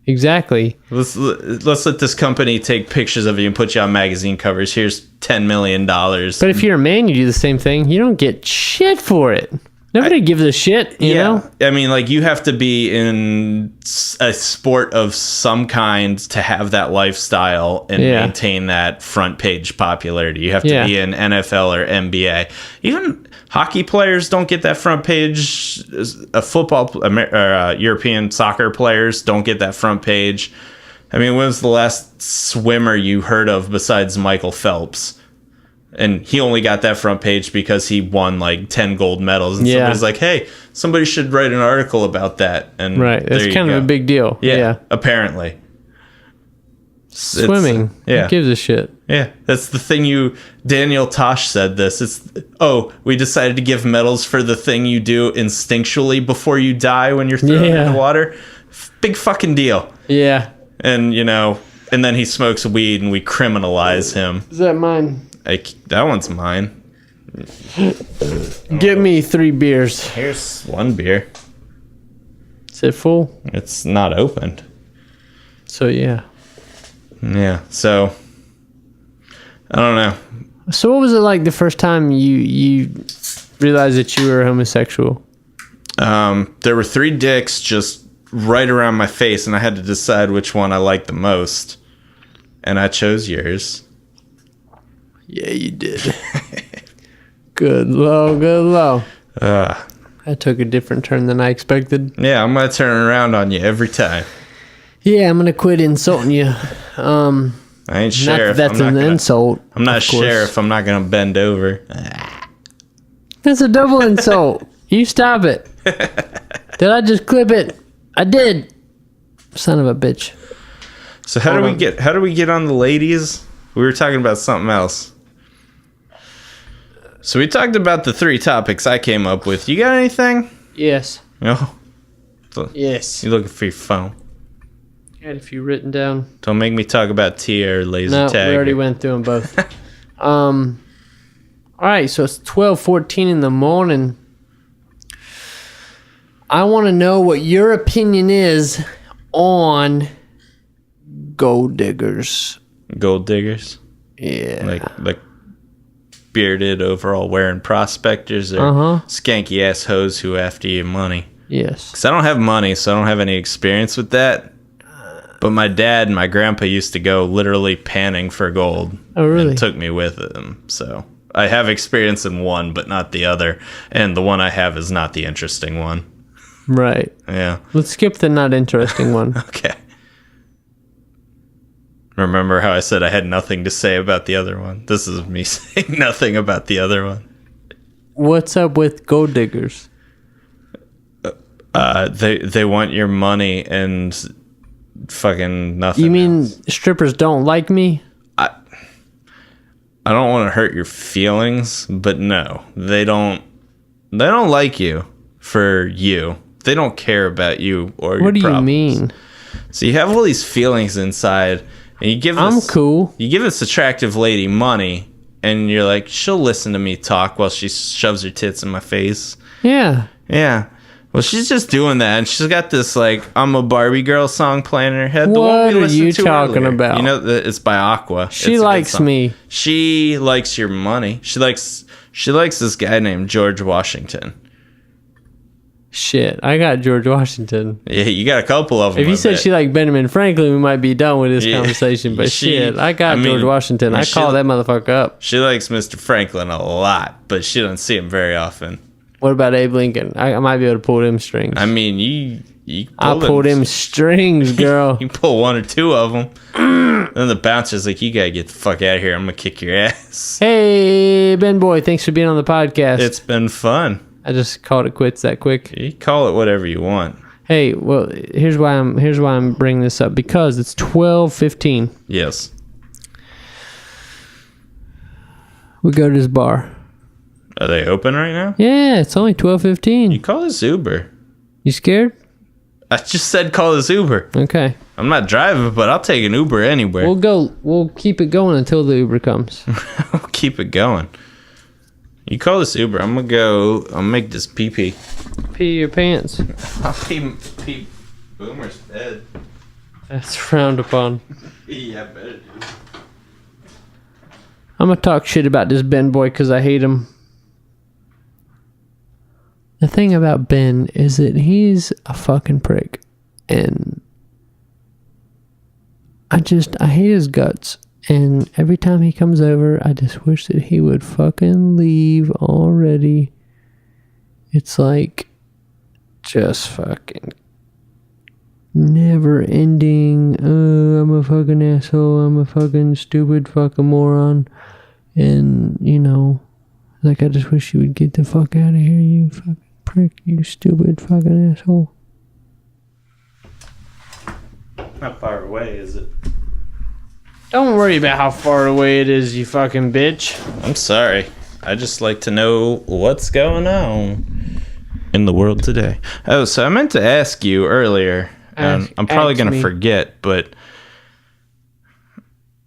Exactly. Let's let this company take pictures of you and put you on magazine covers. Here's $10 million. But if you're a man, you do the same thing. You don't get shit for it. Nobody gives a shit, you know? I mean, like, you have to be in a sport of some kind to have that lifestyle and maintain that front page popularity. You have to be in NFL or NBA. Even hockey players don't get that front page. European soccer players don't get that front page. I mean, when was the last swimmer you heard of besides Michael Phelps? And he only got that front page because he won like 10 gold medals. And somebody's like, hey, somebody should write an article about that. And right. That's kind of a big deal. Yeah. Apparently. Swimming. Who gives a shit? Yeah. That's the thing Daniel Tosh said this. We decided to give medals for the thing you do instinctually before you die when you're thrown in the water. Big fucking deal. Yeah. And, and then he smokes weed and we criminalize him. Is that mine? That one's mine. Get me 3 beers. Here's 1 beer. Is it full? It's not opened. So, yeah. Yeah, so... I don't know. So, what was it like the first time you realized that you were homosexual? There were 3 dicks just right around my face, and I had to decide which one I liked the most. And I chose yours. Yeah, you did. Good low. That took a different turn than I expected. Yeah, I'm going to turn around on you every time. Yeah, I'm going to quit insulting you. I ain't sheriff. That's an insult. I'm not sheriff. I'm not going to bend over. That's a double insult. You stop it. Did I just clip it? I did. Son of a bitch. So how do we get on the ladies? We were talking about something else. So we talked about the 3 topics I came up with. You got anything? Yes. No? Yes. You looking for your phone? I had a few written down. Don't make me talk about Tia or laser tag. We already went through them both. All right, so it's 12:14 in the morning. I want to know what your opinion is on gold diggers. Gold diggers? Yeah. Like bearded, overall wearing prospectors or skanky ass hoes who after your money. Yes. Because I don't have money, so I don't have any experience with that. But my dad and my grandpa used to go literally panning for gold. Oh, really? And took me with them. So I have experience in one, but not the other. And the one I have is not the interesting one. Right. Yeah. Let's skip the not interesting one. Okay. Remember how I said I had nothing to say about the other one? This is me saying nothing about the other one. What's up with gold diggers? They want your money and fucking nothing. You mean else. Strippers don't like me? I don't want to hurt your feelings, but no, they don't like you for you. They don't care about you or your problems. What do you mean? So you have all these feelings inside. And you give cool. You give this attractive lady money, and you're like, she'll listen to me talk while she shoves her tits in my face. Yeah. Yeah. Well, she's just doing that, and she's got this, like, I'm a Barbie girl song playing in her head. What are you talking about? You know, it's by Aqua. She likes me. She likes your money. She likes this guy named George Washington. Shit, I got George Washington. Yeah, you got a couple of them. If you said she liked Benjamin Franklin, we might be done with this conversation. But I got George Washington. I call that motherfucker up. She likes Mr. Franklin a lot, but she doesn't see him very often. What about Abe Lincoln? I might be able to pull them strings. I mean, you pull them strings, girl. You pull 1 or 2 of them. Then the bouncer's like, you gotta get the fuck out of here. I'm gonna kick your ass. Hey, Ben Boy, thanks for being on the podcast. It's been fun. I just called it quits that quick. You call it whatever you want. Hey, well, here's why I'm bringing this up, because it's 12:15. Yes. We go to this bar. Are they open right now? Yeah, it's only 12:15. You call this Uber. You scared? I just said call this Uber. Okay. I'm not driving, but I'll take an Uber anywhere. We'll keep it going until the Uber comes. We'll keep it going. You call this Uber. I'll make this pee-pee. Pee your pants. I'll pee Boomer's bed. That's frowned upon. Yeah, I bet it is. I'm gonna talk shit about this Ben boy because I hate him. The thing about Ben is that he's a fucking prick. And I hate his guts. And every time he comes over, I just wish that he would fucking leave already. It's like just fucking never ending. Oh, I'm a fucking asshole. I'm a fucking stupid fucking moron. And, you know, like I just wish you would get the fuck out of here, you fucking prick, you stupid fucking asshole. How far away is it? Don't worry about how far away it is, you fucking bitch. I'm sorry. I just like to know what's going on in the world today. Oh, so I meant to ask you earlier, and I'm probably going to forget, but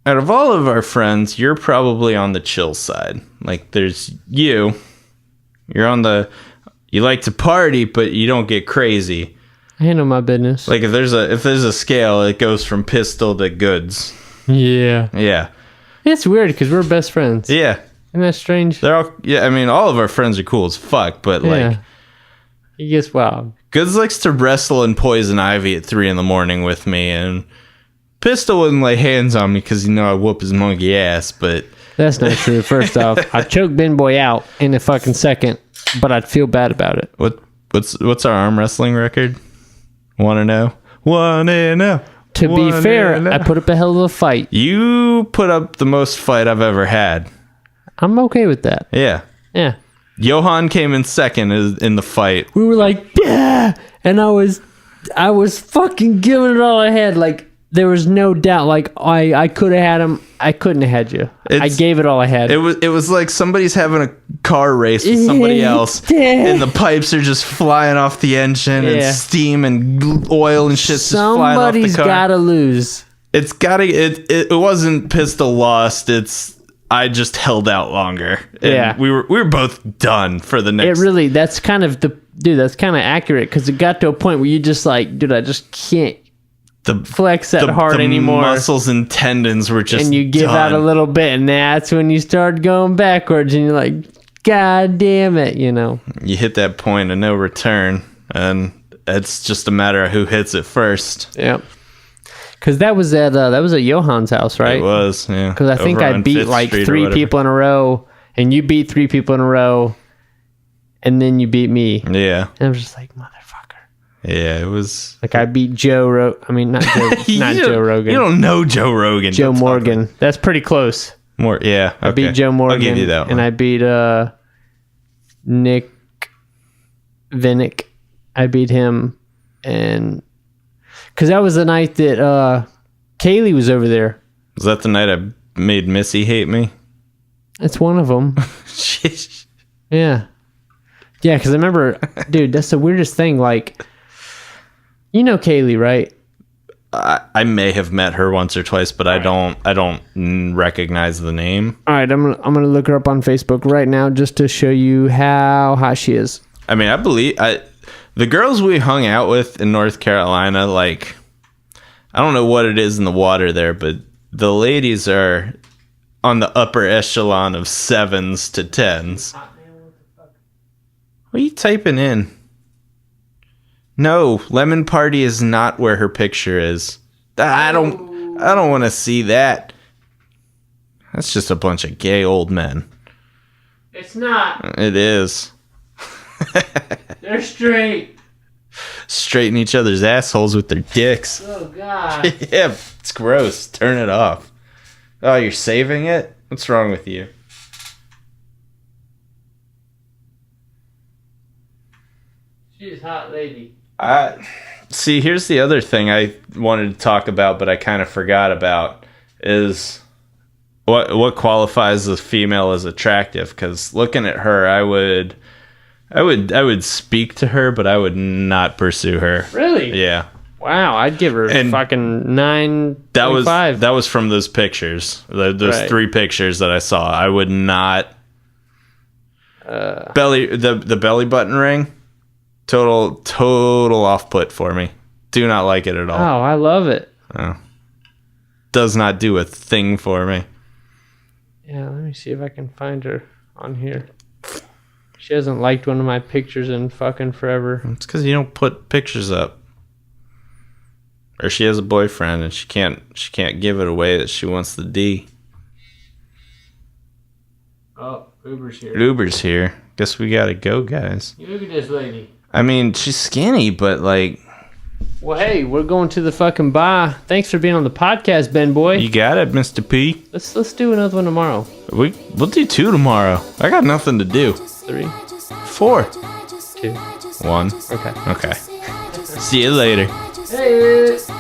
out of all of our friends, you're probably on the chill side. Like, there's you. You're on the... You like to party, but you don't get crazy. I handle my business. Like, if there's a scale, it goes from pistol to goods. Yeah. Yeah. It's weird because we're best friends. Yeah. Isn't that strange? They're all... Yeah, I mean, all of our friends are cool as fuck, but, like... He gets wild. Goods likes to wrestle in Poison Ivy at 3 a.m. with me, and Pistol wouldn't lay hands on me because, you know, I whoop his monkey ass, but... That's not true. First off, I choked Ben Boy out in a fucking second, but I'd feel bad about it. What's our arm wrestling record? 1-0? 1-0. To be fair, I put up a hell of a fight. You put up the most fight I've ever had. I'm okay with that. Yeah. Yeah. Johan came in second in the fight. We were like, yeah, and I was fucking giving it all I had. Like, there was no doubt. Like, I could have had him. I couldn't have had you. I gave it all I had. It was like somebody's having a car race with somebody else, and the pipes are just flying off the engine, and steam and oil and shit's just flying off the car. Somebody's gotta lose. It's gotta. It wasn't Pistol lost. I just held out longer. And we were both done for the next. That's kind of accurate because it got to a point where you just like, dude, I just can't flex that hard anymore. Muscles and tendons were just and you give out a little bit, and that's when you start going backwards, and you're like, God damn it, you know. You hit that point of no return, and it's just a matter of who hits it first. Yeah. Because that was at Johan's house, right? It was, yeah. Because I think I beat like 3 people in a row, and you beat 3 people in a row, and then you beat me. Yeah. And I was just like, motherfucker. Yeah, it was... Like, I beat Joe not Joe Rogan. You don't know Joe Rogan. Joe Morgan. That's pretty close. Yeah, okay. I beat Joe Morgan. I'll give you that one. And I beat Nick Vinnick. I beat him, and... Because that was the night that Kaylee was over there. Was that the night I made Missy hate me? That's one of them. Yeah. Yeah, because I remember, dude, that's the weirdest thing. Like, you know Kaylee, right? I may have met her once or twice, but I don't recognize the name. All right, I'm gonna look her up on Facebook right now just to show you how hot she is. I mean, the girls we hung out with in North Carolina, like, I don't know what it is in the water there, but the ladies are on the upper echelon of 7s to 10s. What are you typing in? No, Lemon Party is not where her picture is. I don't want to see that. That's just a bunch of gay old men. It's not. It is. They're straight. Straighten each other's assholes with their dicks. Oh, God. Yeah, it's gross. Turn it off. Oh, you're saving it? What's wrong with you? She's a hot lady. See, here's the other thing I wanted to talk about, but I kind of forgot about, is what qualifies a female as attractive. Because looking at her, I would speak to her, but I would not pursue her. Really? Yeah. Wow, I'd give her fucking 9.5. That was from those pictures. Those 3 pictures that I saw. I would not. The belly button ring. Total off put for me. Do not like it at all. Oh, I love it. Oh. Does not do a thing for me. Yeah, let me see if I can find her on here. She hasn't liked one of my pictures in fucking forever. It's because you don't put pictures up. Or she has a boyfriend and she can't give it away that she wants the D. Oh, Uber's here. Uber's here. Guess we gotta go, guys. You look at this lady. I mean, she's skinny, but like... Well, hey, we're going to the fucking bar. Thanks for being on the podcast, Ben boy. You got it, Mr. P. Let's do another one tomorrow. We'll do 2 tomorrow. I got nothing to do. 3, 4. 2, 1. Okay. Okay. See you later. Hey.